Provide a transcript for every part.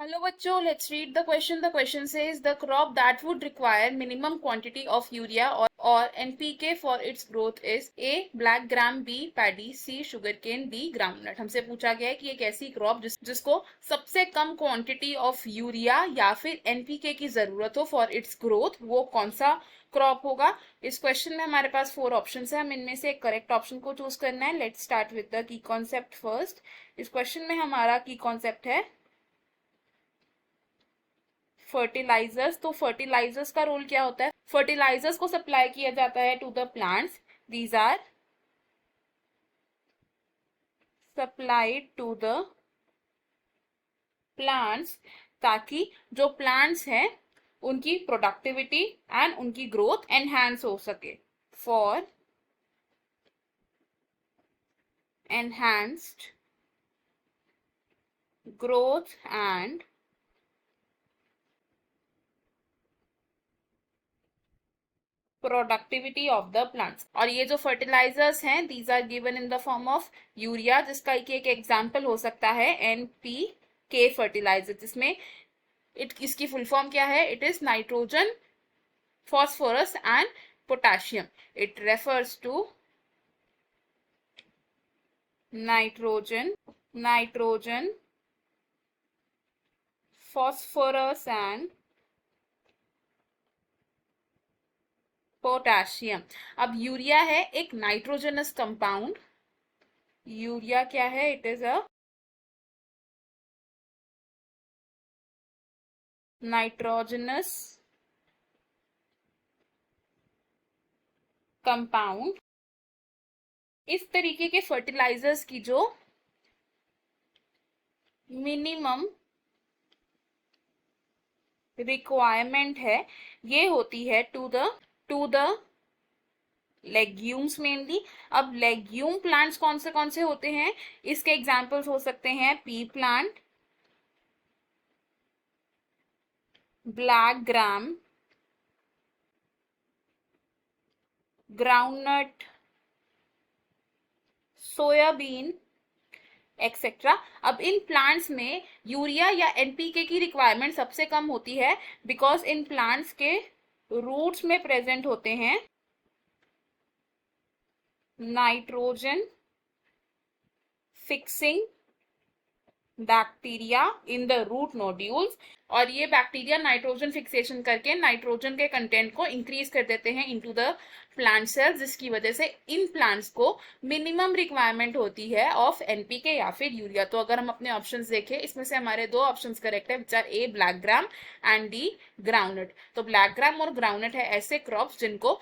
Hello बच्चों, let's read the question. The question says the crop that would require minimum quantity of urea or NPK for its growth is A. black gram, B. paddy, C. sugarcane, D. groundnut. हमसे पूछा गया है कि एक ऐसी crop जिसको सबसे कम quantity of urea या फिर एनपीके की जरूरत हो फॉर इट्स ग्रोथ, वो कौन सा क्रॉप होगा। इस क्वेश्चन में हमारे पास 4 ऑप्शन है, हम इनमें से एक करेक्ट ऑप्शन को चूज करना है। Let's start with the key concept first. इस क्वेश्चन में हमारा की कॉन्सेप्ट है फर्टिलाइजर्स। तो फर्टिलाइजर्स का रोल क्या होता है? फर्टिलाइजर्स को सप्लाई किया जाता है to the plants. These are supplied to the plants ताकि जो प्लांट्स हैं उनकी प्रोडक्टिविटी एंड उनकी ग्रोथ एनहांस हो सके। For enhanced growth and productivity of the plants. और ये जो फर्टिलाइजर्स हैं these are given in the form of urea, जिसका एक एग्जांपल हो सकता है एनपीके फर्टिलाइजर, जिसमें इसकी फुल फॉर्म क्या है? It is nitrogen, phosphorus and potassium. It refers to nitrogen, phosphorus and potassium. अब यूरिया है एक नाइट्रोजनस कंपाउंड। यूरिया क्या है? It is a nitrogenous compound. इस तरीके के फर्टिलाइजर्स की जो मिनिमम रिक्वायरमेंट है ये होती है टू द लेग्यूम्स मेनली। अब लेग्यूम प्लांट्स कौन से होते हैं? इसके एग्जांपल्स हो सकते हैं pea plant, black gram, groundnut, soybean etcetera. अब इन प्लांट्स में यूरिया या एनपीके की रिक्वायरमेंट सबसे कम होती है बिकॉज इन प्लांट्स के रूट्स में प्रेजेंट होते हैं nitrogen fixing bacteria in the root nodules. और ये बैक्टीरिया नाइट्रोजन फिक्सेशन करके नाइट्रोजन के कंटेंट को इंक्रीज कर देते हैं इनटू द प्लांट सेल्स, जिसकी वजह से इन प्लांट्स को मिनिमम रिक्वायरमेंट होती है ऑफ एनपीके या फिर यूरिया। तो अगर हम अपने ऑप्शंस देखें, इसमें से हमारे 2 ऑप्शंस करेक्ट है, which are A black gram and D groundnut. तो ब्लैक ग्राम और ग्राउंडनट है ऐसे क्रॉप्स जिनको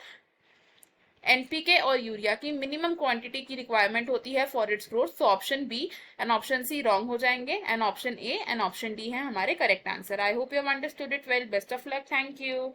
एनपीके और यूरिया की मिनिमम क्वांटिटी की रिक्वायरमेंट होती है फॉर इट्स ग्रोथ। तो option B and option C wrong हो जाएंगे and option A and option D है हमारे correct answer. I hope you have understood it well. Best of luck. Thank you.